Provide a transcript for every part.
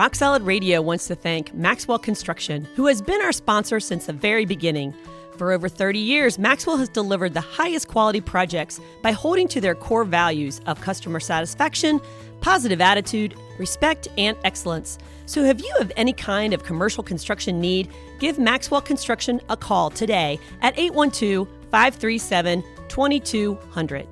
Rock Solid Radio wants to thank Maxwell Construction, who has been our sponsor since the very beginning. For over 30 years, Maxwell has delivered the highest quality projects by holding to their core values of customer satisfaction, positive attitude, respect, and excellence. So if you have any kind of commercial construction need, give Maxwell Construction a call today at 812-537-2200.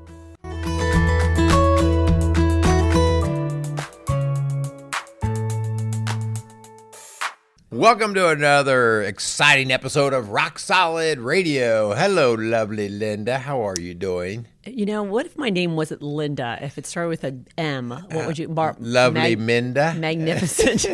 Welcome to another exciting episode of Rock Solid Radio. Hello, lovely Linda. How are you doing? You know, what if my name wasn't Linda? If it started with an M, what would you? Lovely Minda. Magnificent.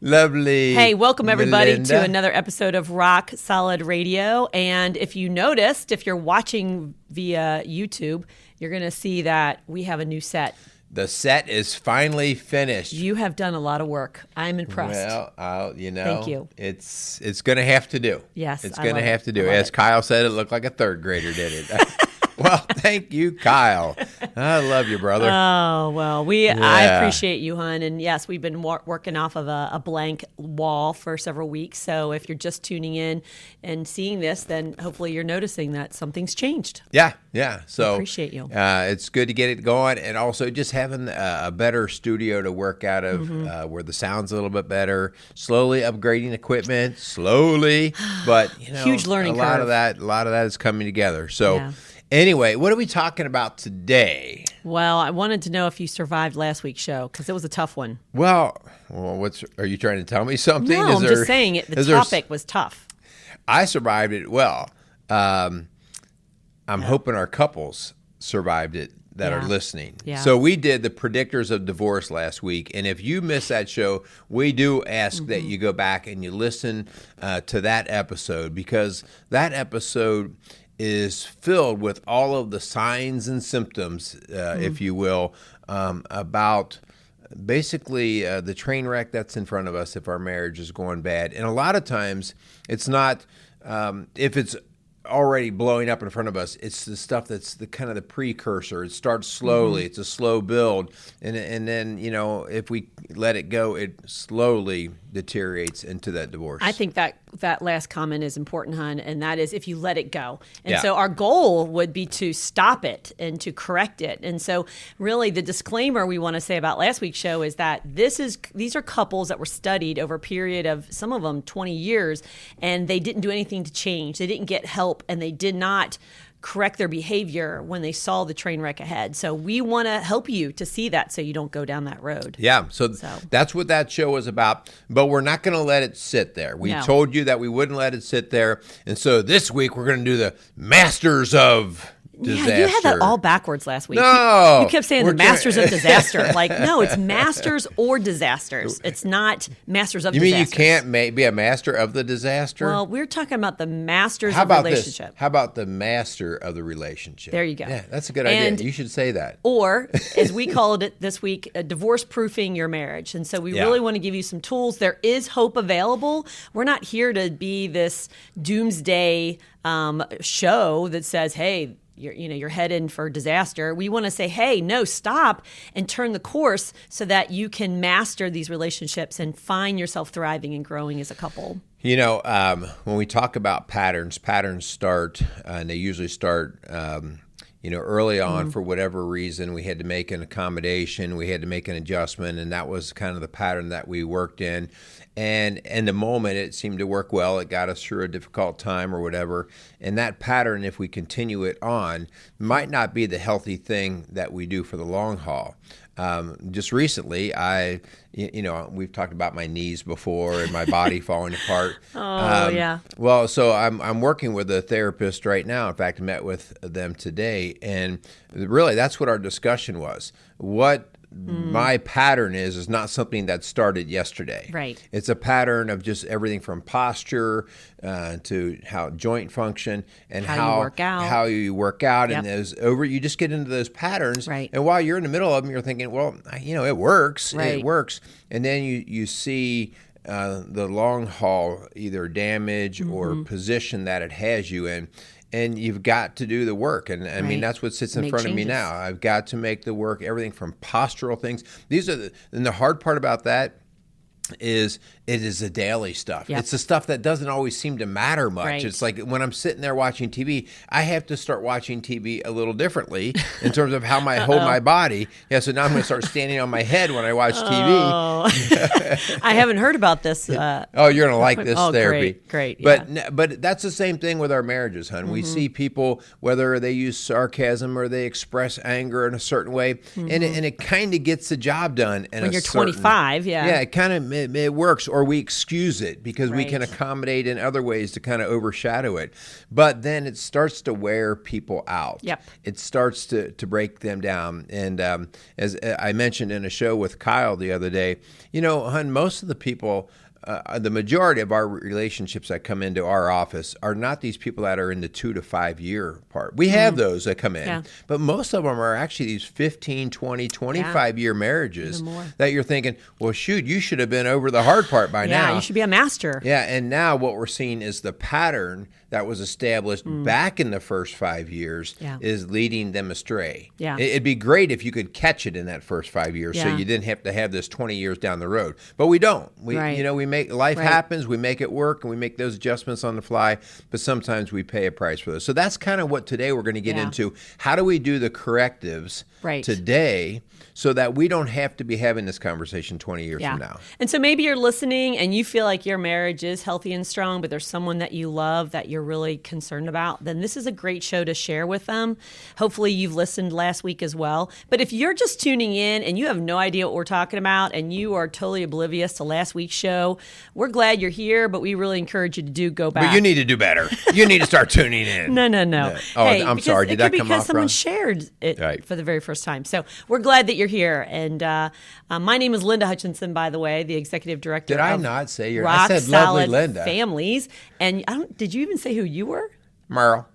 Lovely. Hey, welcome everybody Melinda. to another episode of Rock Solid Radio. And if you noticed, if you're watching via YouTube, you're going to see that we have a new set. The set is finally finished. You have done a lot of work. I'm impressed. Well, Thank you. It's going to have to do. Yes, it's I going to love have it. to do. I love As it. Kyle said, it looked like a third grader did it. Well, thank you, Kyle. I love you, brother. Oh, well, I appreciate you, hon. And yes, we've been working off of a blank wall for several weeks. So if you're just tuning in and seeing this, then hopefully you're noticing that something's changed. Yeah. So I appreciate you. It's good to get it going, and also just having a better studio to work out of, where the sound's a little bit better. Slowly upgrading equipment, but Huge learning a lot curve. of that is coming together. So. Yeah. Anyway, what are we talking about today? Well, I wanted to know if you survived last week's show because it was a tough one. Well, are you trying to tell me something? No, I'm just saying the topic was tough. I survived it well. I'm hoping our couples survived it that are listening. Yeah. So we did the predictors of divorce last week, and if you missed that show, we do ask that you go back and you listen to that episode, because that episode is filled with all of the signs and symptoms, if you will, about basically the train wreck that's in front of us if our marriage is going bad. And a lot of times it's not if it's already blowing up in front of us, it's the stuff that's the kind of the precursor. It starts slowly. It's a slow build. And then, if we let it go, it slowly deteriorates into that divorce. I think that last comment is important, hon, and that is if you let it go. And Yeah. so our goal would be to stop it and to correct it. And so really the disclaimer we want to say about last week's show is that these are couples that were studied over a period of, some of them 20 years, and they didn't do anything to change. They didn't get help, and they did not correct their behavior when they saw the train wreck ahead. So we want to help you to see that so you don't go down that road. Yeah, so that's what that show was about. But we're not going to let it sit there. We told you that we wouldn't let it sit there. And so this week we're going to do the Masters of Disaster. Yeah, you had that all backwards last week. No. You kept saying the Masters of Disaster. Like, no, it's Masters or Disasters. It's not Masters of You Disasters. mean you can't be a master of the disaster? Well, we're talking about the Masters How of about relationship. this? How about the master of the relationship? There you go. Yeah, that's a good And- idea. You should say that. Or, as we called it this week, divorce-proofing your marriage. And so we really want to give you some tools. There is hope available. We're not here to be this doomsday show that says, hey, you're heading for disaster. We want to say, hey, no, stop and turn the course so that you can master these relationships and find yourself thriving and growing as a couple. When we talk about patterns start, and they usually start, early on for whatever reason. We had to make an accommodation, we had to make an adjustment, and that was kind of the pattern that we worked in. And in the moment, it seemed to work well. It got us through a difficult time or whatever. And that pattern, if we continue it on, might not be the healthy thing that we do for the long haul. Just recently, we've talked about my knees before and my body falling apart. Yeah. Well, so I'm working with a therapist right now. In fact, I met with them today, and really that's what our discussion was. What my pattern is not something that started yesterday. Right. It's a pattern of just everything from posture to how joint function and how you work out. Yep. And you just get into those patterns. Right. And while you're in the middle of them, you're thinking, well, it works. Right. It works. And then you see the long haul either damage or position that it has you in. And you've got to do the work. And I mean, that's what sits in front of me now. I've got to make the work, everything from postural things. And the hard part about that is it is the daily stuff. Yep. It's the stuff that doesn't always seem to matter much. Right. It's like when I'm sitting there watching TV, I have to start watching TV a little differently in terms of how I hold my body. Yeah, so now I'm going to start standing on my head when I watch TV. Oh. I haven't heard about this. You're going to like this therapy. Great. Yeah. But that's the same thing with our marriages, hon. We see people, whether they use sarcasm or they express anger in a certain way, and it kind of gets the job done. When you're 25, Yeah, it kind of it works, or we excuse it because we can accommodate in other ways to kind of overshadow it. But then it starts to wear people out. Yep. It starts to break them down. And as I mentioned in a show with Kyle the other day, hon, most of the people, the majority of our relationships that come into our office are not these people that are in the 2 to 5 year part. We have those that come in, but most of them are actually these 15, 20, 25 year marriages that you're thinking, well, shoot, you should have been over the hard part by now. Yeah, you should be a master. Yeah, and now what we're seeing is the pattern that was established back in the first 5 years is leading them astray. Yeah. It'd be great if you could catch it in that first 5 years so you didn't have to have this 20 years down the road. But we don't. We make life happens, we make it work, and we make those adjustments on the fly, but sometimes we pay a price for those. So that's kind of what today we're going to get into. How do we do the correctives today so that we don't have to be having this conversation 20 years from now? And so maybe you're listening and you feel like your marriage is healthy and strong, but there's someone that you love that you're really concerned about, then this is a great show to share with them. Hopefully you've listened last week as well. But if you're just tuning in and you have no idea what we're talking about and you are totally oblivious to last week's show, we're glad you're here, but we really encourage you to go back. But you need to do better. You need to start tuning in. No. Oh, hey, I'm sorry. Did that come off because someone wrong? shared it for the very first time. So we're glad that you're here. And my name is Linda Hutchinson, by the way, the executive director. Did I not say your? Rock I said lovely Solid Linda. Families. And did you even say who you were? Merrill.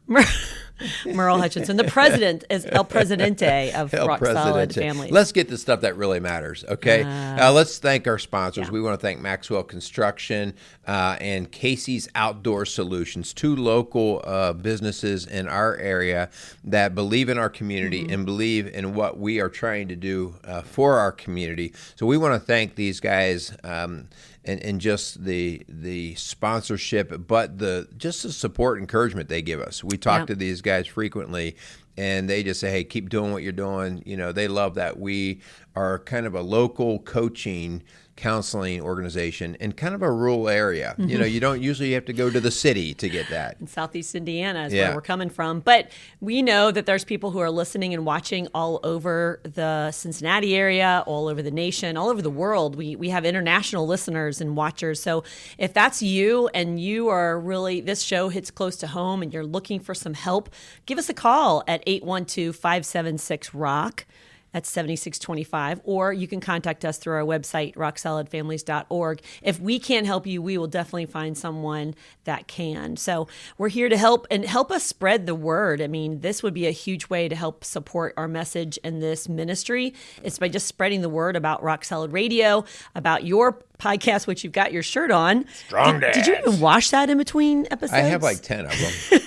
Merrill Hutchinson, the president, is El Presidente of Rock Solid Families. Let's get to stuff that really matters, okay? Let's thank our sponsors. Yeah. We want to thank Maxwell Construction and Casey's Outdoor Solutions, two local businesses in our area that believe in our community and believe in what we are trying to do for our community. So we want to thank these guys and just the sponsorship, but just the support and encouragement they give us. We talk to these guys frequently, and they just say, hey, keep doing what you're doing. They love that we are kind of a local coaching counseling organization in kind of a rural area. You don't usually have to go to the city to get that. In Southeast Indiana is where we're coming from. But we know that there's people who are listening and watching all over the Cincinnati area, all over the nation, all over the world. We have international listeners and watchers. So if that's you and you are really, this show hits close to home and you're looking for some help, give us a call at 812-576-ROCK. That's 7625, or you can contact us through our website, rocksolidfamilies.org. If we can't help you, we will definitely find someone that can. So we're here to help and help us spread the word. I mean, this would be a huge way to help support our message in this ministry. It's by just spreading the word about Rock Solid Radio, about your podcast, which you've got your shirt on. Strong Dads. Did you even wash that in between episodes? I have like 10 of them.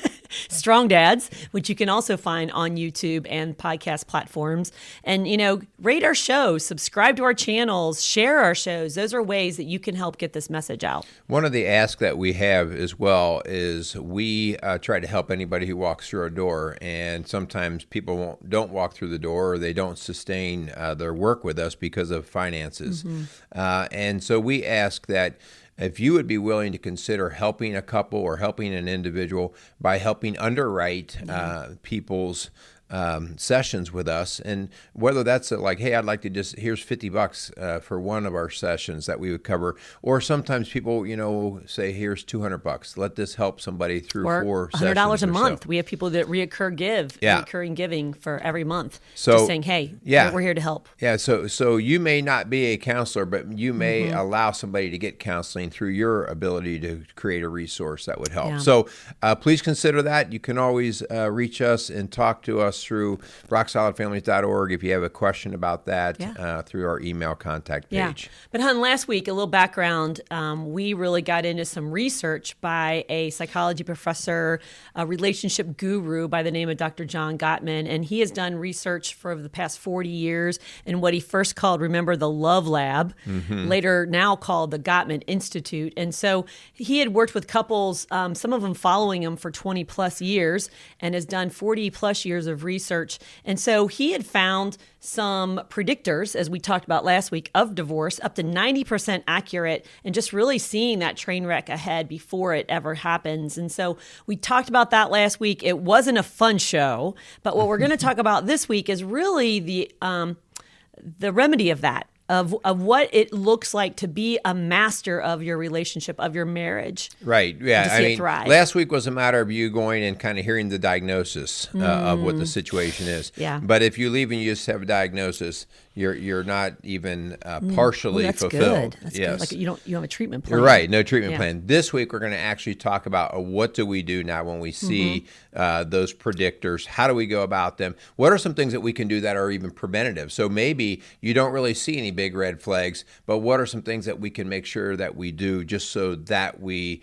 Strong Dads, which you can also find on YouTube and podcast platforms. And, rate our shows, subscribe to our channels, share our shows. Those are ways that you can help get this message out. One of the asks that we have as well is we try to help anybody who walks through our door. And sometimes people don't walk through the door, or they don't sustain their work with us because of finances. And so we ask that if you would be willing to consider helping a couple or helping an individual by helping underwrite people's sessions with us, and whether that's like, hey, I'd like to here's $50 for one of our sessions that we would cover, or sometimes people, say, here's $200. Let this help somebody through or 4 $100 sessions a month. So. We have people that recurring giving for every month. So just saying, hey, we're here to help. Yeah. So you may not be a counselor, but you may allow somebody to get counseling through your ability to create a resource that would help. Yeah. So please consider that. You can always reach us and talk to us us through rocksolidfamilies.org if you have a question about that through our email contact page. Yeah. But, hon, last week, a little background, we really got into some research by a psychology professor, a relationship guru by the name of Dr. John Gottman, and he has done research for the past 40 years in what he first called, remember, the Love Lab, later now called the Gottman Institute. And so he had worked with couples, some of them following him for 20 plus years, and has done 40 plus years of research. And so he had found some predictors, as we talked about last week, of divorce, up to 90% accurate, and just really seeing that train wreck ahead before it ever happens. And so we talked about that last week. It wasn't a fun show, but what we're going to talk about this week is really the remedy of that. Of what it looks like to be a master of your relationship, of your marriage. Right. Yeah. To see it thrive. Last week was a matter of you going and kind of hearing the diagnosis of what the situation is. Yeah. But if you leave and you just have a diagnosis, you're not even partially that's fulfilled. Good. That's yes. good. Like you have a treatment plan. Right. No treatment plan. This week we're going to actually talk about what do we do now when we see those predictors. How do we go about them? What are some things that we can do that are even preventative? So maybe you don't really see any big red flags, but what are some things that we can make sure that we do just so that we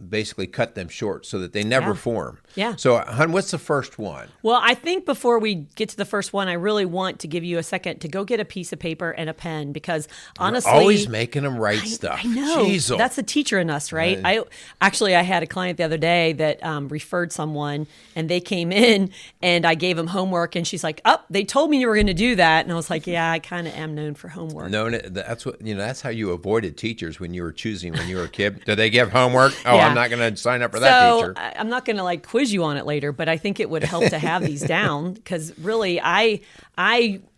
basically cut them short so that they never form? Yeah. So, hon, what's the first one? Well, I think before we get to the first one, I really want to give you a second to go get a piece of paper and a pen, because honestly, you're always making them write stuff. I know. Jeez. That's the teacher in us, right? I had a client the other day that referred someone, and they came in, and I gave them homework, and she's like, "Oh, they told me you were going to do that," and I was like, "Yeah, I kind of am known for homework." No, that's what that's how you avoided teachers when you were choosing when you were a kid. Did they give homework? Oh, Yeah. I'm not going to sign up for that teacher. I'm not going to quiz you on it later, but I think it would help to have these down, because really I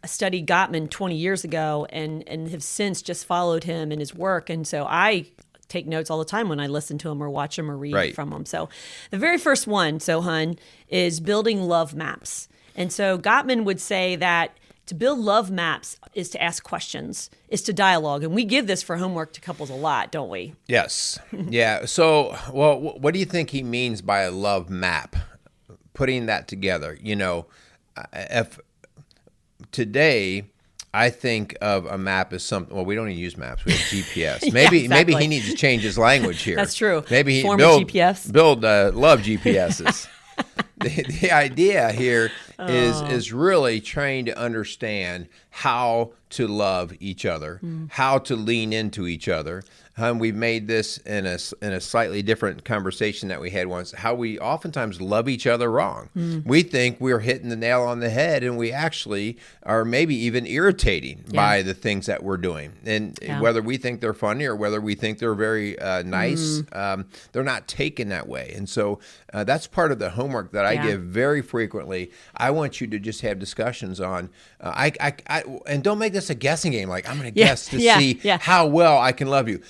studied Gottman 20 years ago and have since just followed him and his work, and so I take notes all the time when I listen to him or watch him or read from him. So the very first one, hon, is building love maps. And so Gottman would say that to build love maps is to ask questions, is to dialogue. And we give this for homework to couples a lot, don't we? Yes. Yeah. So, well, what do you think he means by a love map? Putting that together, if today I think of a map as something. Well, we don't even use maps; we have GPS. Maybe he needs to change his language here. That's true. Maybe he build GPS. Build love GPSs. The idea here is really trying to understand how to love each other, how to lean into each other. We've made this in a slightly different conversation that we had once, how we oftentimes love each other wrong. We think we're hitting the nail on the head, and we actually are maybe even irritating by the things that we're doing. And whether we think they're funny or whether we think they're very nice, they're not taken that way. And so that's part of the homework that I give very frequently. I want you to just have discussions on, and don't make this a guessing game. Like, I'm going to guess to see how well I can love you.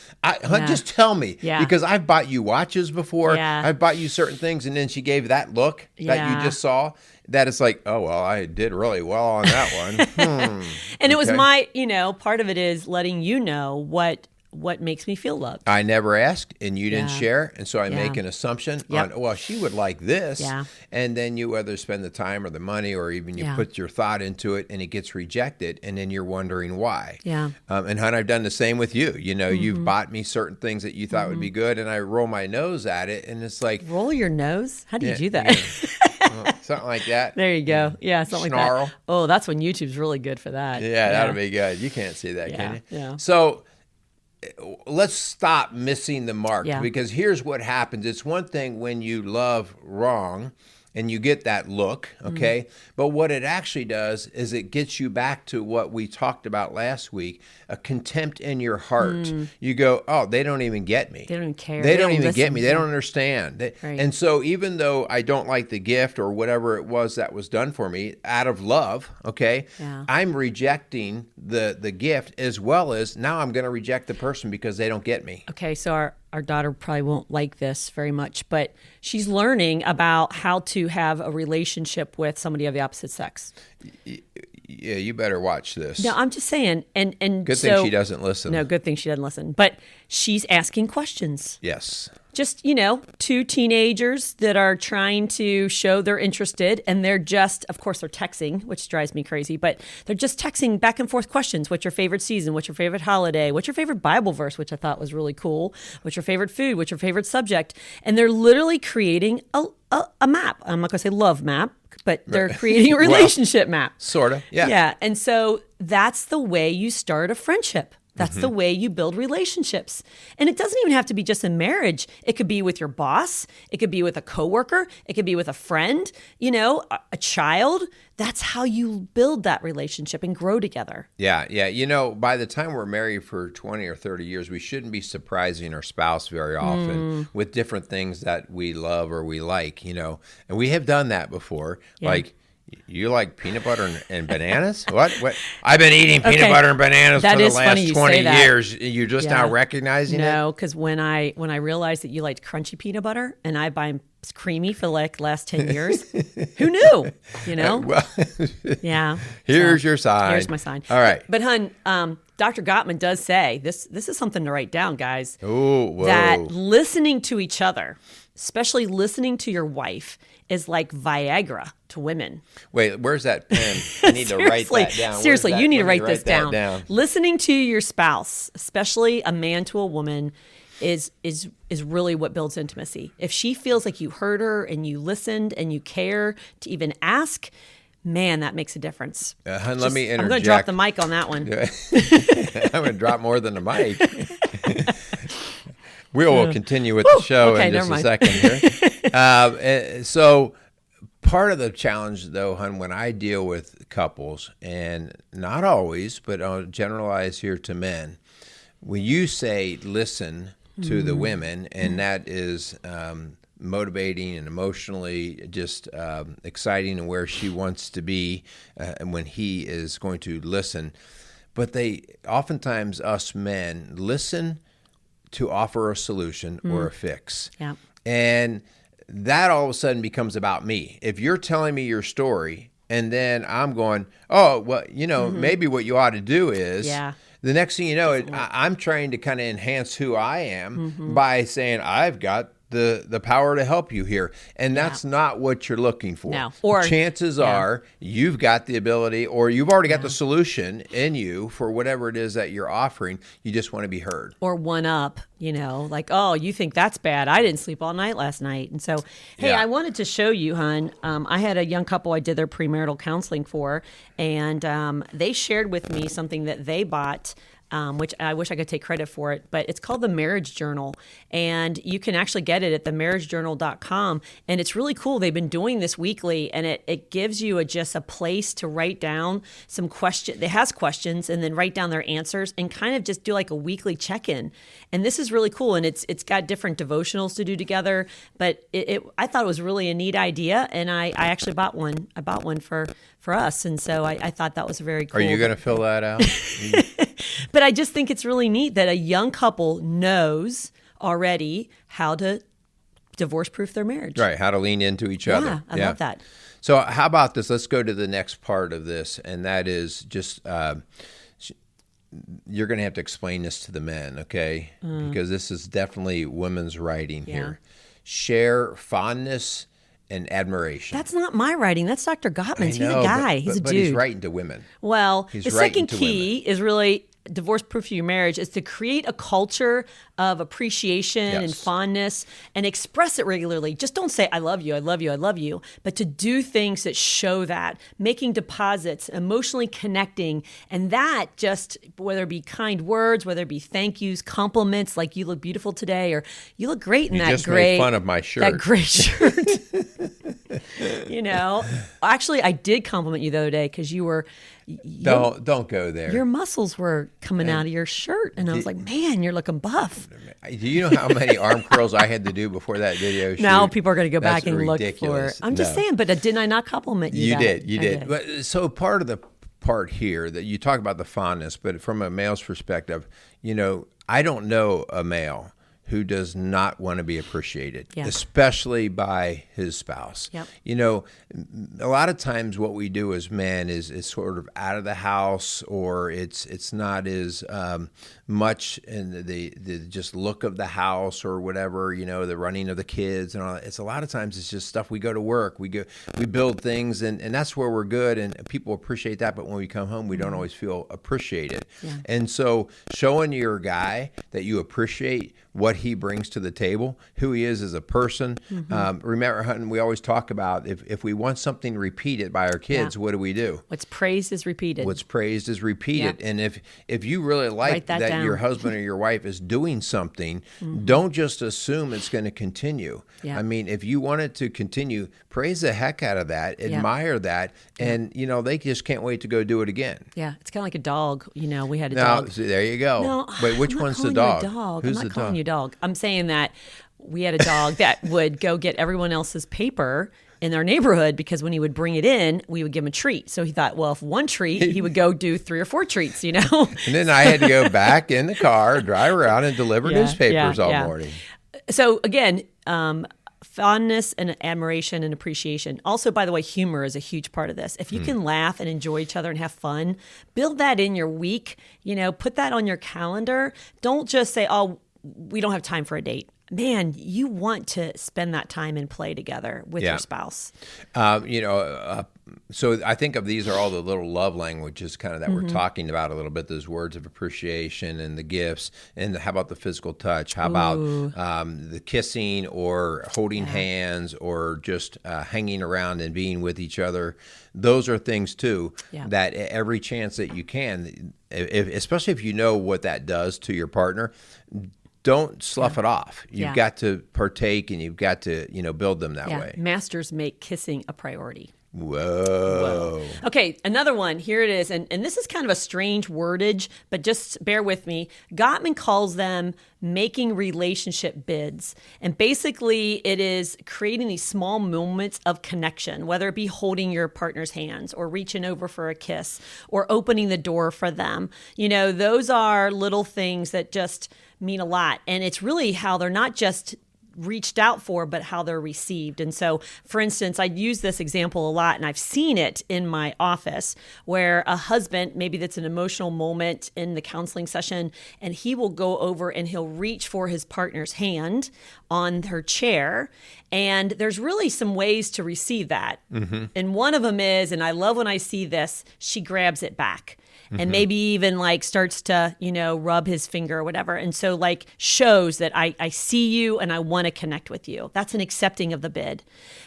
Just tell me, because I've bought you watches before. I've bought you certain things, and then she gave that look that you just saw. That it's like, oh, well, I did really well on that one. And it was my, part of it is letting you know what makes me feel loved. I never asked, and you didn't share, and so I make an assumption on, well, she would like this, and then you either spend the time or the money or even you put your thought into it, and it gets rejected, and then you're wondering why. And hon, I've done the same with you. You've bought me certain things that you thought would be good, and I roll my nose at it, and it's like... Roll your nose? How do you do that? Something like that. There you go. Yeah, something Snarl. like that. Oh, that's when YouTube's really good for that. Yeah, that'll be good. You can't see that, can you? Yeah. So... let's stop missing the mark, because here's what happens. It's one thing when you love wrong and you get that look, okay? But what it actually does is it gets you back to what we talked about last week, a contempt in your heart. You go, oh, they don't even get me. They don't even care. They don't even get me. They don't understand. Right. And so even though I don't like the gift or whatever it was that was done for me, out of love, okay, I'm rejecting the gift, as well as now I'm going to reject the person because they don't get me. Okay, so our daughter probably won't like this very much, but she's learning about how to have a relationship with somebody of the opposite sex. Yeah, you better watch this. No, I'm just saying. And good thing she doesn't listen. No, good thing she doesn't listen. But she's asking questions. Yes. just, two teenagers that are trying to show they're interested, and they're just, of course, they're texting, which drives me crazy, but they're just texting back and forth questions. What's your favorite season? What's your favorite holiday? What's your favorite Bible verse, which I thought was really cool? What's your favorite food? What's your favorite subject? And they're literally creating a map. I'm not going to say love map, but they're creating a relationship map. Sort of, yeah. Yeah, and so that's the way you start a friendship. That's the way you build relationships. And it doesn't even have to be just in marriage. It could be with your boss. It could be with a coworker. It could be with a friend, a child. That's how you build that relationship and grow together. Yeah. By the time we're married for 20 or 30 years, we shouldn't be surprising our spouse very often with different things that we love or we like, And we have done that before. Yeah. Like, you like peanut butter and bananas? What? I've been eating peanut butter and bananas for the last 20 years. You're just now recognizing it? No, because when I realized that you liked crunchy peanut butter and I buy creamy for like the last 10 years, who knew? Well, yeah. Here's your sign. Here's my sign. All right. But hun, Dr. Gottman does say, this is something to write down, guys, whoa. that listening to each other, especially listening to your wife, is like Viagra to women. Wait, where's that pen? I need to write that down. Seriously, you need to write this down. Listening to your spouse, especially a man to a woman, is really what builds intimacy. If she feels like you heard her and you listened and you care to even ask, man, that makes a difference. Let me interject. I'm going to drop the mic on that one. I'm going to drop more than the mic. We will continue with the show in just a second here. So part of the challenge, though, hon, when I deal with couples, and not always, but I'll generalize here to men, when you say listen to the women, and that is motivating and emotionally just exciting and where she wants to be, and when he is going to listen. But they oftentimes, us men, listen to offer a solution or a fix. Yeah. And that all of a sudden becomes about me. If you're telling me your story and then I'm going, oh, well, maybe what you ought to do is, the next thing you know, I'm trying to kind of enhance who I am by saying, I've got the power to help you here. And that's not what you're looking for. No. Or chances are you've got the ability, or you've already got the solution in you for whatever it is that you're offering. You just want to be heard. Or one up, like, oh, you think that's bad. I didn't sleep all night last night. And so, hey, I wanted to show you, hon. I had a young couple I did their premarital counseling for, and they shared with me something that they bought, which I wish I could take credit for it, but it's called the Marriage Journal, and you can actually get it at themarriagejournal.com, and it's really cool. They've been doing this weekly, and it gives you just a place to write down some questions. It has questions, and then write down their answers, and kind of just do like a weekly check-in. And this is really cool, and it's got different devotionals to do together, but I thought it was really a neat idea, and I actually bought one. I bought one for us, and so I thought that was very cool. Are you going to fill that out? But I just think it's really neat that a young couple knows already how to divorce-proof their marriage. Right, how to lean into each other. I love that. So how about this? Let's go to the next part of this, and that is just you're going to have to explain this to the men, okay? Because this is definitely women's writing here. Share fondness and admiration. That's not my writing. That's Dr. Gottman's. He's a guy. He's a dude. But he's writing to women. Well, the second key is really divorce-proof your marriage is to create a culture of appreciation and fondness and express it regularly. Just don't say, I love you, I love you, I love you, but to do things that show that, making deposits, emotionally connecting, and that just, whether it be kind words, whether it be thank yous, compliments, like you look beautiful today, or you look great in that just gray. Made fun of my shirt. That gray shirt. Actually, I did compliment you the other day because you were. Don't go there. Your muscles were coming out of your shirt, and I was like, "Man, you're looking buff." Do you know how many arm curls I had to do before that video shoot? Now people are going to go back and ridiculous. Look for it. I'm just saying, but didn't I not compliment you? You did. But so part of the part here that you talk about the fondness, but from a male's perspective, I don't know a male who does not want to be appreciated, Yeah. especially by his spouse. Yep. You know, a lot of times what we do as men is sort of out of the house, or it's not as much in the just look of the house or whatever, you know, the running of the kids and all that. It's a lot of times it's just stuff. We go to work, we build things, and that's where we're good, and people appreciate that. But when we come home, we don't always feel appreciated. Yeah. And so showing your guy that you appreciate what he brings to the table, who he is as a person. Remember, Hutton, we always talk about if we want something repeated by our kids, what do? What's praised is repeated. What's praised is repeated. Yep. And if you really like that your husband or your wife is doing something, don't just assume it's going to continue. Yeah. I mean, if you want it to continue, praise the heck out of that, admire that, and you know they just can't wait to go do it again. Yeah, it's kind of like a dog. You know, we had a Now, dog. see, there you go. No, Wait, which I'm not one's the calling you dog? a dog. Who's I'm the not calling dog? you a dog. I'm saying that we had a dog that would go get everyone else's paper in our neighborhood because when he would bring it in, we would give him a treat. So he thought, well, if one treat, he would go do 3 or 4 treats, you know? And then I had to go back in the car, drive around, and deliver newspapers all morning. So again, fondness and admiration and appreciation. Also, by the way, humor is a huge part of this. If you can laugh and enjoy each other and have fun, build that in your week, you know, put that on your calendar. Don't just say, oh, we don't have time for a date. Man, you want to spend that time and play together with your spouse. So I think of these are all the little love languages kind of that we're talking about a little bit, those words of appreciation and the gifts. And how about the physical touch? How about the kissing or holding hands or just hanging around and being with each other? Those are things, too, that every chance that you can, especially if you know what that does to your partner, don't slough it off. You've got to partake, and you've got to, build them that way. Masters make kissing a priority. Whoa. Okay, another one. Here it is. And this is kind of a strange wordage, but just bear with me. Gottman calls them making relationship bids. And basically, it is creating these small moments of connection, whether it be holding your partner's hands or reaching over for a kiss or opening the door for them. Those are little things that just mean a lot. And it's really how they're not just reached out for, but how they're received. And so, for instance, I use this example a lot, and I've seen it in my office where a husband, maybe that's an emotional moment in the counseling session, and he will go over and he'll reach for his partner's hand on her chair. And there's really some ways to receive that. And one of them is, and I love when I see this, she grabs it back. And maybe even starts to, rub his finger or whatever. And so shows that I see you and I want to connect with you. That's an accepting of the bid.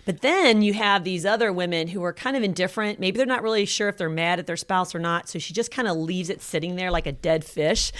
But then you have these other women who are kind of indifferent. Maybe they're not really sure if they're mad at their spouse or not. So she just kind of leaves it sitting there like a dead fish.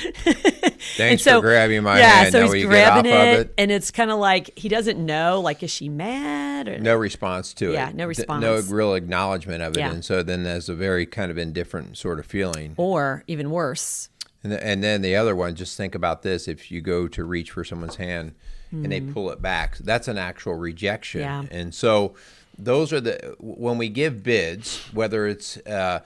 Thanks for grabbing my hand. So now he's grabbing it. And it's kind of like he doesn't know, is she mad? Or no response to it. Yeah, no response. No real acknowledgement of it. Yeah. And so then there's a very kind of indifferent sort of feeling. Or even worse. And then the other one, just think about this. If you go to reach for someone's hand and they pull it back, that's an actual rejection. Yeah. And so those are when we give bids, whether it's a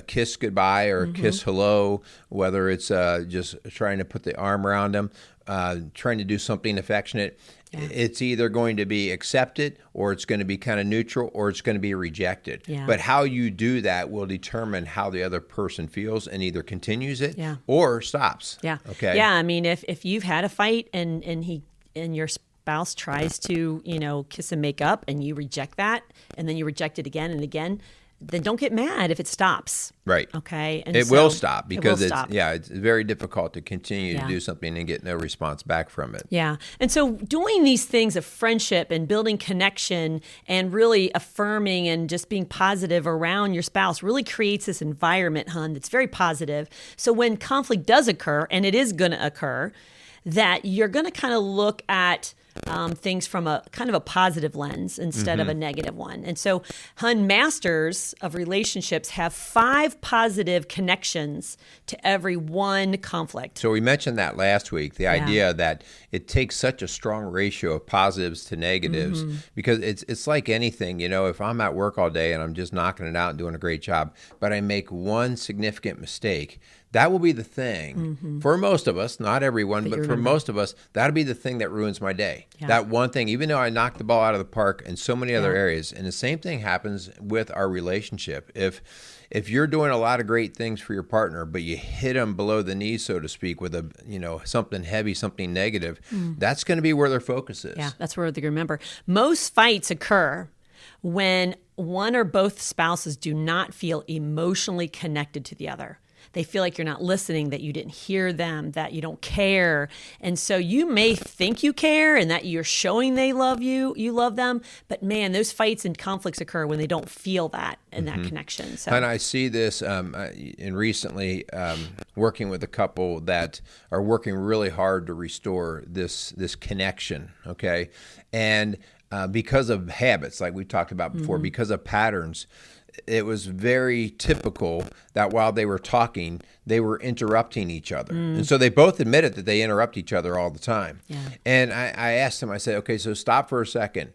kiss goodbye or a kiss hello, whether it's just trying to put the arm around them, trying to do something affectionate, it's either going to be accepted or it's going to be kind of neutral or it's going to be rejected. Yeah. But how you do that will determine how the other person feels and either continues it or stops. Yeah. Okay. Yeah. I mean, if you've had a fight and your spouse tries to, kiss and make up and you reject that and then you reject it again and again, then don't get mad if it stops. Right. Okay. And it will stop because it's very difficult to continue to do something and get no response back from it. Yeah. And so doing these things of friendship and building connection and really affirming and just being positive around your spouse really creates this environment, that's very positive. So when conflict does occur, and it is going to occur, that you're going to kind of look at things from a kind of a positive lens instead of a negative one. And so masters of relationships have 5 positive connections to every one conflict. So we mentioned that last week, the idea that it takes such a strong ratio of positives to negatives because it's like anything, if I'm at work all day and I'm just knocking it out and doing a great job, but I make one significant mistake, That will be the thing for most of us, not everyone, but for most of us, that'll be the thing that ruins my day. Yeah. That one thing, even though I knocked the ball out of the park in so many other areas. And the same thing happens with our relationship. If you're doing a lot of great things for your partner, but you hit them below the knee, so to speak, with something heavy, something negative, that's going to be where their focus is. Yeah, that's where they remember. Most fights occur when one or both spouses do not feel emotionally connected to the other. They feel like you're not listening, that you didn't hear them, that you don't care. And so you may think you care and that you're showing they love you, you love them. But man, those fights and conflicts occur when they don't feel that and that connection. So. And I see this in recently working with a couple that are working really hard to restore this connection, okay? And because of habits, like we talked about before, because of patterns, it was very typical that while they were talking, they were interrupting each other. And so they both admitted that they interrupt each other all the time. Yeah. And I asked them, I said, okay, so stop for a second.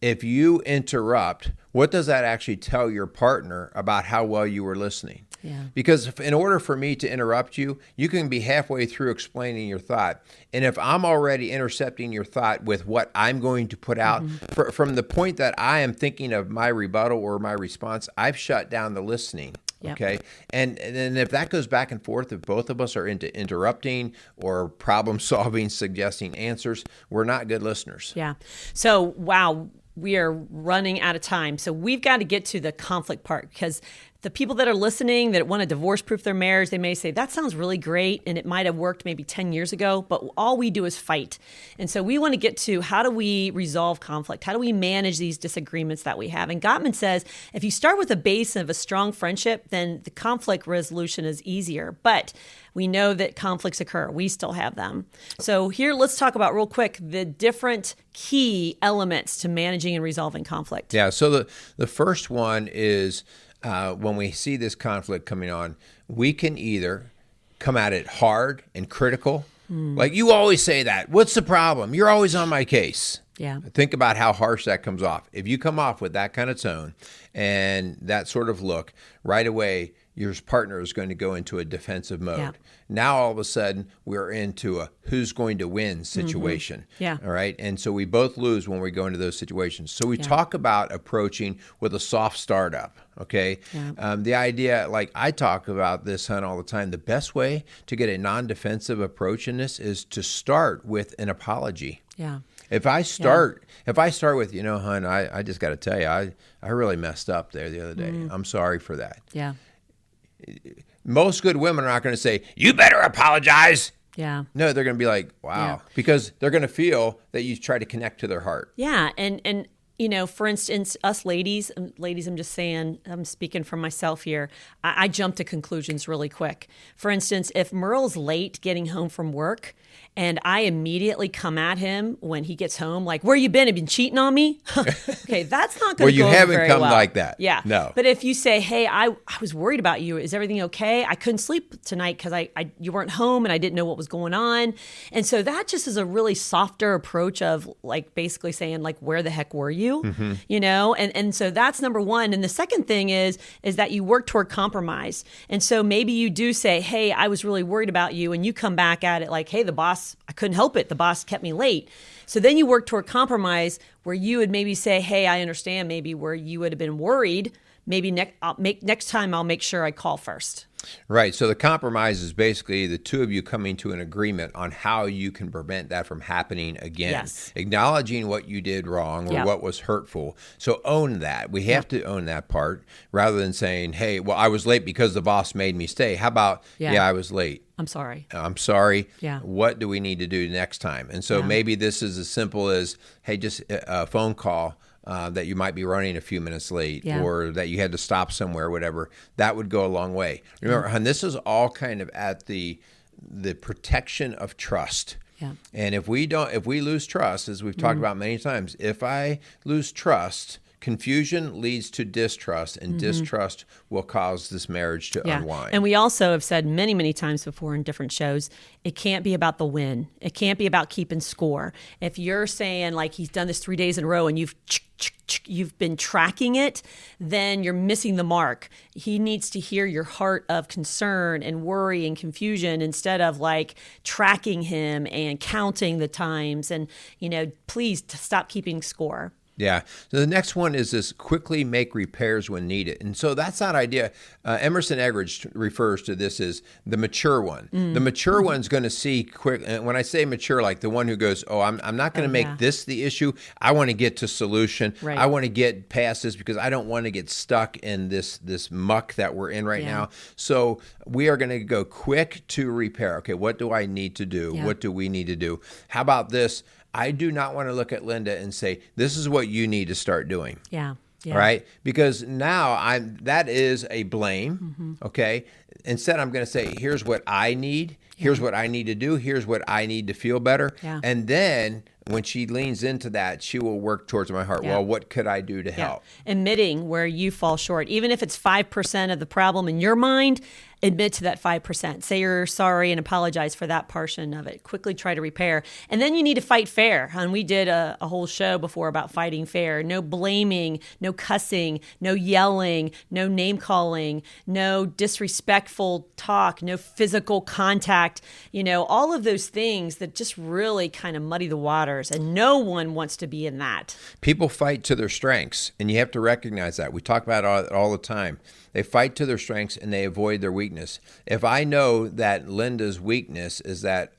If you interrupt, what does that actually tell your partner about how well you were listening? Yeah. Because in order for me to interrupt you, you can be halfway through explaining your thought. And if I'm already intercepting your thought with what I'm going to put out, from the point that I am thinking of my rebuttal or my response, I've shut down the listening. Yep. Okay. And if that goes back and forth, if both of us are into interrupting or problem solving, suggesting answers, we're not good listeners. Yeah. So, wow. We are running out of time. So we've got to get to the conflict part, because the people that are listening that want to divorce-proof their marriage, they may say, that sounds really great, and it might have worked maybe 10 years ago, but all we do is fight. And so we want to get to, how do we resolve conflict? How do we manage these disagreements that we have? And Gottman says, if you start with a base of a strong friendship, then the conflict resolution is easier. But we know that conflicts occur. We still have them. So here, let's talk about real quick the different key elements to managing and resolving conflict. Yeah, so the first one is when we see this conflict coming on, we can either come at it hard and critical. Like, you always say that. What's the problem? You're always on my case. Yeah. Think about how harsh that comes off. If you come off with that kind of tone and that sort of look, right away, your partner is going to go into a defensive mode. Yeah. Now, all of a sudden, we're into a who's going to win situation. Yeah. All right. And so we both lose when we go into those situations. So we talk about approaching with a soft startup. Okay. Yeah. The idea, like I talk about this, hon, all the time, the best way to get a non-defensive approach in this is to start with an apology. Yeah. If I start with, hon, I just got to tell you, I really messed up there the other day. I'm sorry for that. Yeah. Most good women are not going to say, you better apologize. Yeah. No, they're going to be like, wow, because they're going to feel that you try to connect to their heart. Yeah. And for instance, us ladies, I'm just saying, I'm speaking for myself here. I jump to conclusions really quick. For instance, if Merle's late getting home from work and I immediately come at him when he gets home, like, where you been? Have you been cheating on me? Okay, that's not going to go over very well. Well, you haven't come well. Like that. Yeah. No. But if you say, hey, I was worried about you. Is everything okay? I couldn't sleep tonight because you weren't home and I didn't know what was going on. And so that just is a really softer approach of, like, basically saying, like, where the heck were you? And so that's number one. And the second thing is that you work toward compromise. And so maybe you do say, hey, I was really worried about you. And you come back at it like, hey, the boss, I couldn't help it. The boss kept me late. So then you work toward compromise where you would maybe say, hey, I understand maybe where you would have been worried. Maybe next time I'll make sure I call first. Right. So the compromise is basically the two of you coming to an agreement on how you can prevent that from happening again. Yes. Acknowledging what you did wrong or what was hurtful. So own that. We have to own that part rather than saying, hey, well, I was late because the boss made me stay. How about, I was late. I'm sorry. Yeah. What do we need to do next time? And so maybe this is as simple as, hey, just a phone call. That you might be running a few minutes late or that you had to stop somewhere, whatever, that would go a long way. Remember, hon, this is all kind of at the protection of trust. Yeah. And if we lose trust, as we've talked about many times, if I lose trust, confusion leads to distrust, and distrust will cause this marriage to unwind. And we also have said many, many times before in different shows, it can't be about the win. It can't be about keeping score. If you're saying like he's done this 3 days in a row and you've been tracking it, then you're missing the mark. He needs to hear your heart of concern and worry and confusion instead of like tracking him and counting the times. And, please stop keeping score. Yeah. So the next one is this: quickly make repairs when needed. And so that's that idea. Emerson Eggerichs refers to this as the mature one. The mature one's going to see quick. And when I say mature, like the one who goes, I'm not going to make this the issue. I want to get to solution. Right. I want to get past this because I don't want to get stuck in this muck that we're in right now. So we are going to go quick to repair. Okay, what do I need to do? Yeah. What do we need to do? How about this? I do not want to look at Linda and say, this is what you need to start doing. Yeah. All right? Because now that is a blame, okay? Instead, I'm going to say, here's what I need. Here's what I need to do. Here's what I need to feel better. Yeah. And then when she leans into that, she will work towards my heart. Well, what could I do to help? Admitting where you fall short, even if it's 5% of the problem in your mind, admit to that 5%. Say you're sorry and apologize for that portion of it. Quickly try to repair. And then you need to fight fair. And we did a whole show before about fighting fair. No blaming, no cussing, no yelling, no name calling, no disrespectful talk, no physical contact. All of those things that just really kind of muddy the waters. And no one wants to be in that. People fight to their strengths, and you have to recognize that. We talk about it all the time. They fight to their strengths and they avoid their weakness. If I know that Linda's weakness is that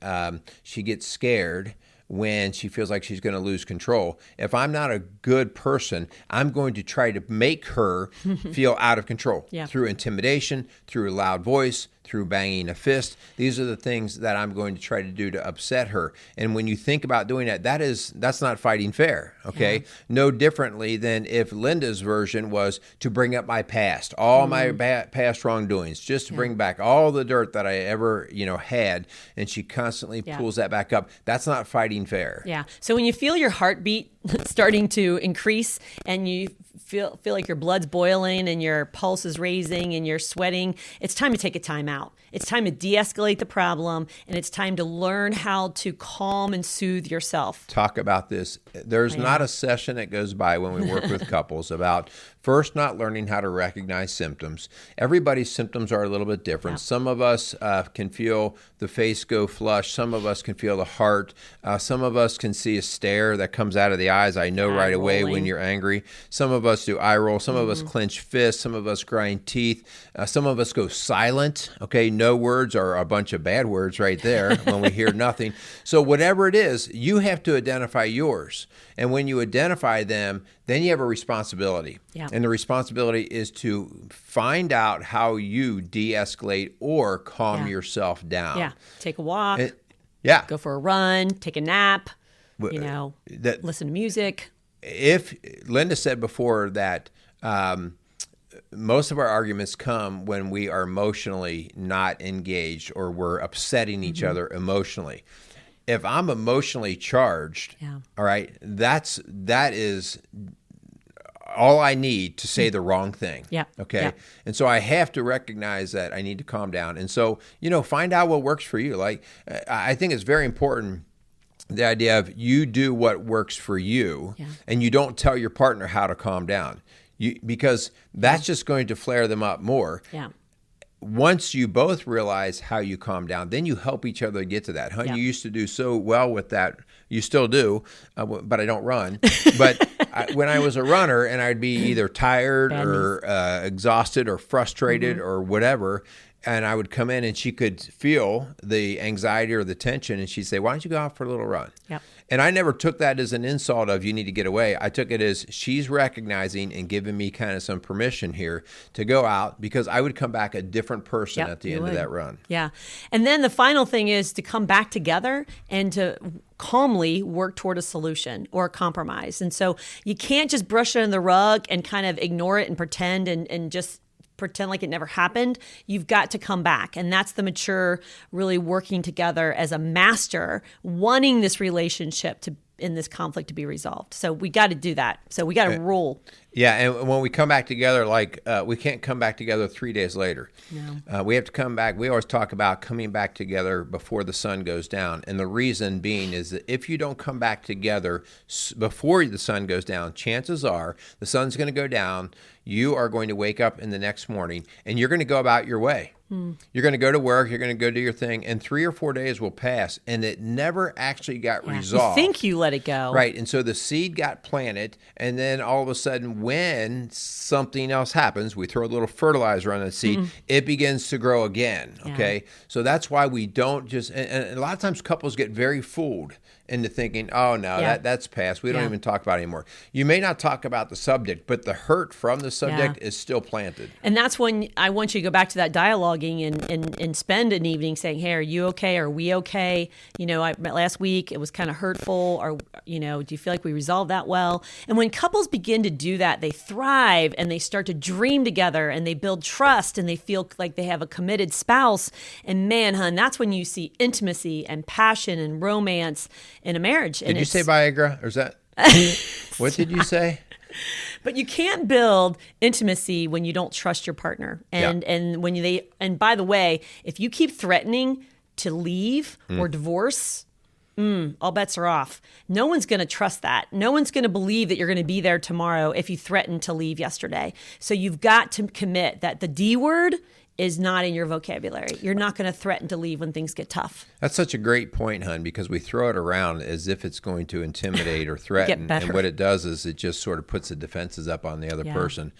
she gets scared when she feels like she's going to lose control, if I'm not a good person, I'm going to try to make her feel out of control through intimidation, through a loud voice, through banging a fist. These are the things that I'm going to try to do to upset her. And when you think about doing that, that's not fighting fair, okay? No differently than if Linda's version was to bring up my past, all my past wrongdoings, just to bring back all the dirt that I ever, had, and she constantly pulls that back up. That's not fighting fair. Yeah. So when you feel your heartbeat starting to increase and you feel like your blood's boiling and your pulse is raising and you're sweating, it's time to take a time out. It's time to de-escalate the problem, and it's time to learn how to calm and soothe yourself. Talk about this. There's not a session that goes by when we work with couples about first not learning how to recognize symptoms. Everybody's symptoms are a little bit different. Yeah. Some of us can feel the face go flush. Some of us can feel the heart. Some of us can see a stare that comes out of the eyes. I know right away when you're angry. Some of us do eye roll. Some of us clench fists. Some of us grind teeth. Some of us go silent. Okay, no words are a bunch of bad words right there when we hear nothing. So whatever it is, you have to identify yours. And when you identify them, then you have a responsibility. Yeah. And the responsibility is to find out how you de-escalate or calm yourself down. Yeah. Take a walk. Go for a run. Take a nap. Listen to music. If Linda said before that most of our arguments come when we are emotionally not engaged or we're upsetting each other emotionally. If I'm emotionally charged, all right, that is all I need to say the wrong thing. Yeah. Okay. Yeah. And so I have to recognize that I need to calm down. And so, find out what works for you. Like, I think it's very important, the idea of you do what works for you and you don't tell your partner how to calm down. Because that's just going to flare them up more. Yeah. Once you both realize how you calm down, then you help each other get to that. You used to do so well with that. You still do, but I don't run. But when I was a runner and I'd be either tired or exhausted or frustrated or whatever, and I would come in and she could feel the anxiety or the tension, and she'd say, why don't you go out for a little run? Yep. And I never took that as an insult of you need to get away. I took it as she's recognizing and giving me kind of some permission here to go out, because I would come back a different person at the end of that run. Yeah. And then the final thing is to come back together and to calmly work toward a solution or a compromise. And so you can't just brush it under the rug and kind of ignore it and pretend and just pretend like it never happened. You've got to come back. And that's the mature really working together as a master, wanting this relationship to in this conflict to be resolved. So we got to do that. So we got to rule. Yeah, and when we come back together, we can't come back together 3 days later. No. We have to come back. We always talk about coming back together before the sun goes down. And the reason being is that if you don't come back together before the sun goes down, chances are the sun's going to go down. You are going to wake up in the next morning, and you're going to go about your way. You're going to go to work, you're going to go do your thing, and 3 or 4 days will pass, and it never actually got resolved. You think you let it go. Right, and so the seed got planted, and then all of a sudden when something else happens, we throw a little fertilizer on the seed, it begins to grow again, okay? So that's why we don't just, and a lot of times couples get very fooled into thinking, oh, no, that's past. We don't even talk about it anymore. You may not talk about the subject, but the hurt from the subject is still planted. And that's when I want you to go back to that dialoguing and spend an evening saying, hey, are you okay? Are we okay? Last week it was kind of hurtful. Or, do you feel like we resolved that well? And when couples begin to do that, they thrive and they start to dream together and they build trust and they feel like they have a committed spouse. And man, hun, that's when you see intimacy and passion and romance in a marriage. Did you say Viagra, or is that what did you say? But you can't build intimacy when you don't trust your partner. And by the way, if you keep threatening to leave or divorce, all bets are off. No one's going to trust that. No one's going to believe that you're going to be there tomorrow if you threatened to leave yesterday. So you've got to commit that the D word is not in your vocabulary. You're not going to threaten to leave when things get tough. That's such a great point, hun, because we throw it around as if it's going to intimidate or threaten. And what it does is it just sort of puts the defenses up on the other person.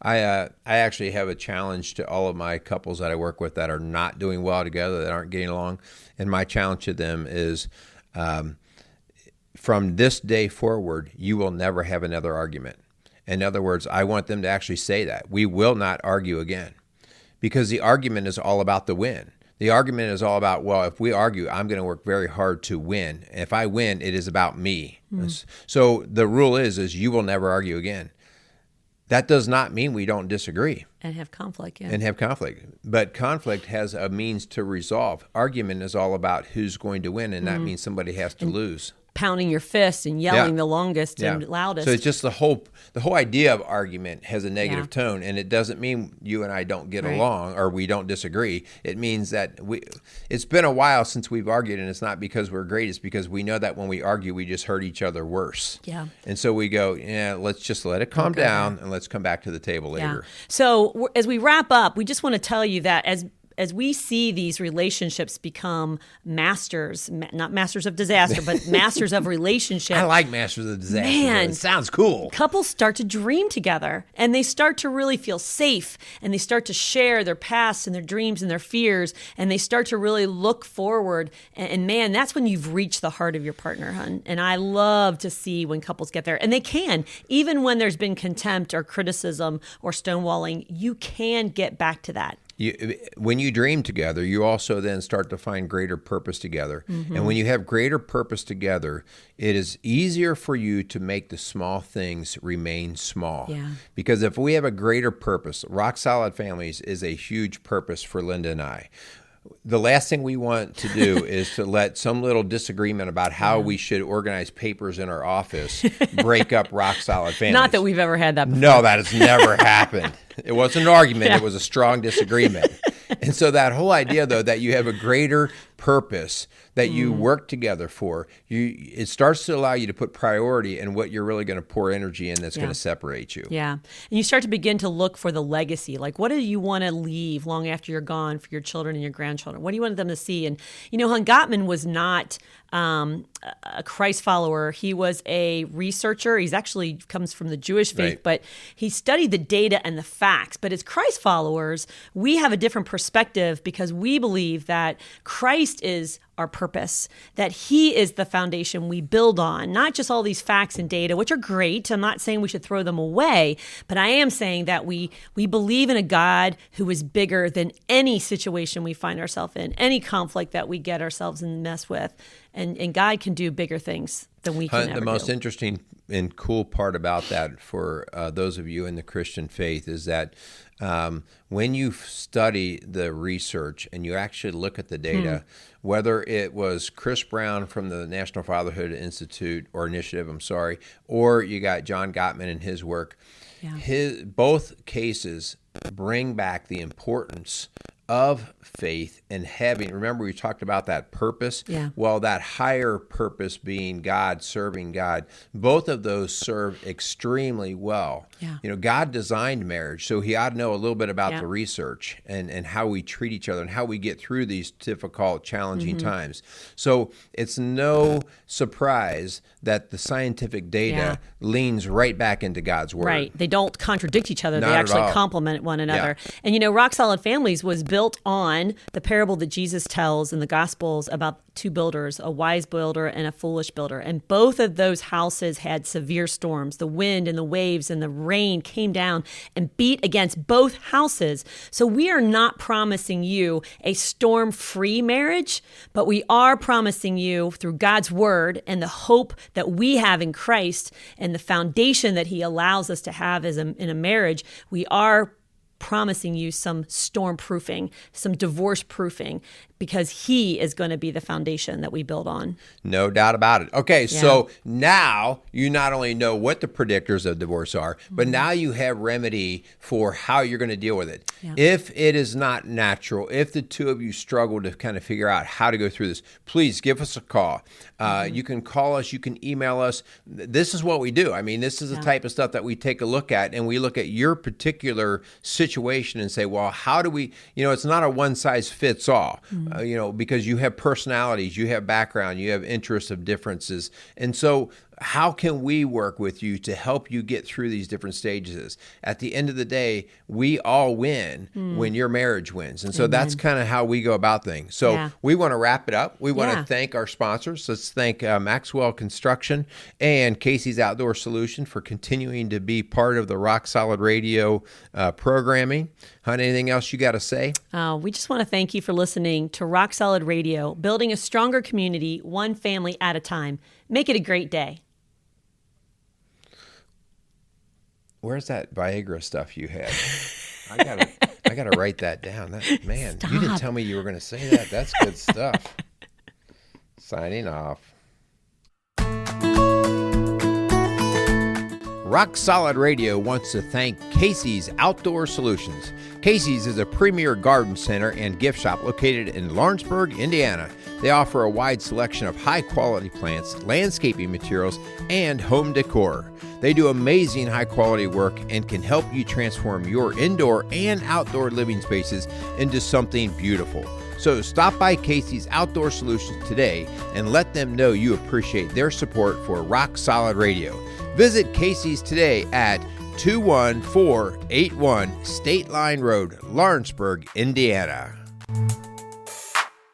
I actually have a challenge to all of my couples that I work with that are not doing well together, that aren't getting along. And my challenge to them is, from this day forward, you will never have another argument. In other words, I want them to actually say that. We will not argue again. Because the argument is all about the win. The argument is all about, well, if we argue, I'm going to work very hard to win. If I win, it is about me. So the rule is you will never argue again. That does not mean we don't disagree. And have conflict, But conflict has a means to resolve. Argument is all about who's going to win, and that means somebody has to lose. Pounding your fist and yelling the longest and loudest. So it's just the whole idea of argument has a negative tone, and it doesn't mean you and I don't get along or we don't disagree. It means that it's been a while since we've argued, and it's not because we're great. It's because we know that when we argue, we just hurt each other worse. Yeah. And so we go, let's just let it calm down and let's come back to the table later. So as we wrap up, we just want to tell you that as we see these relationships become masters, not masters of disaster, but masters of relationship. I like masters of disaster. Man, it sounds cool. Couples start to dream together, and they start to really feel safe, and they start to share their past and their dreams and their fears, and they start to really look forward. And man, that's when you've reached the heart of your partner, hun. And I love to see when couples get there. And they can. Even when there's been contempt or criticism or stonewalling, you can get back to that. When you dream together, you also then start to find greater purpose together. And when you have greater purpose together, it is easier for you to make the small things remain small. Yeah. Because if we have a greater purpose, Rock Solid Families is a huge purpose for Linda and I. The last thing we want to do is to let some little disagreement about how we should organize papers in our office break up Rock Solid Families. Not that we've ever had that before. No, that has never happened. It wasn't an argument. It was a strong disagreement. And so that whole idea, though, that you have a greater purpose that you work together for, it starts to allow you to put priority in what you're really going to pour energy in that's going to separate you. Yeah. And you start to begin to look for the legacy. Like, what do you want to leave long after you're gone for your children and your grandchildren? What do you want them to see? And, Hun Gottman was not a Christ follower. He was a researcher. He's actually comes from the Jewish faith, but he studied the data and the facts. But as Christ followers, we have a different perspective because we believe that Christ is our purpose, that he is the foundation we build on, not just all these facts and data, which are great. I'm not saying we should throw them away, but I am saying that we believe in a God who is bigger than any situation we find ourselves in, any conflict that we get ourselves in mess with. And God can do bigger things than we can ever do. The most interesting and cool part about that for those of you in the Christian faith is that when you study the research and you actually look at the data, whether it was Chris Brown from the National Fatherhood Institute or Initiative, or you got John Gottman and his work, both cases bring back the importance of faith and having, remember we talked about that purpose? Yeah. Well, that higher purpose being God, serving God, both of those serve extremely well. Yeah. You know, God designed marriage, so he ought to know a little bit about the research and how we treat each other and how we get through these difficult, challenging times. So it's no surprise that the scientific data leans right back into God's word. Right. They don't contradict each other. Not they at actually all. complement one another. Yeah. And you know, Rock Solid Families was built on the parable that Jesus tells in the Gospels about two builders, a wise builder and a foolish builder. And both of those houses had severe storms. The wind and the waves and the rain came down and beat against both houses. So we are not promising you a storm-free marriage, but we are promising you through God's word and the hope that we have in Christ and the foundation that he allows us to have in a marriage, we are promising you some storm proofing, some divorce proofing, because he is going to be the foundation that we build on. No doubt about it. Okay, so now you not only know what the predictors of divorce are, but now you have remedy for how you're going to deal with it. Yeah. If it is not natural, if the two of you struggle to kind of figure out how to go through this, please give us a call. You can call us, you can email us. This is what we do. I mean, this is the type of stuff that we take a look at, and we look at your particular situation and say, well, how do we, it's not a one size fits all. Because you have personalities, you have background, you have interests of differences. And so how can we work with you to help you get through these different stages? At the end of the day, we all win when your marriage wins. And so that's kind of how we go about things. So we want to wrap it up. We want to thank our sponsors. Let's thank Maxwell Construction and Casey's Outdoor Solution for continuing to be part of the Rock Solid Radio programming. Hon, anything else you got to say? We just want to thank you for listening to Rock Solid Radio, building a stronger community, one family at a time. Make it a great day. Where's that Viagra stuff you had? I gotta write that down. Stop. You didn't tell me you were going to say that. That's good stuff. Signing off. Rock Solid Radio wants to thank Casey's Outdoor Solutions. Casey's is a premier garden center and gift shop located in Lawrenceburg, Indiana. They offer a wide selection of high-quality plants, landscaping materials, and home decor. They do amazing high-quality work and can help you transform your indoor and outdoor living spaces into something beautiful. So stop by Casey's Outdoor Solutions today and let them know you appreciate their support for Rock Solid Radio. Visit Casey's today at 21481 State Line Road, Lawrenceburg, Indiana.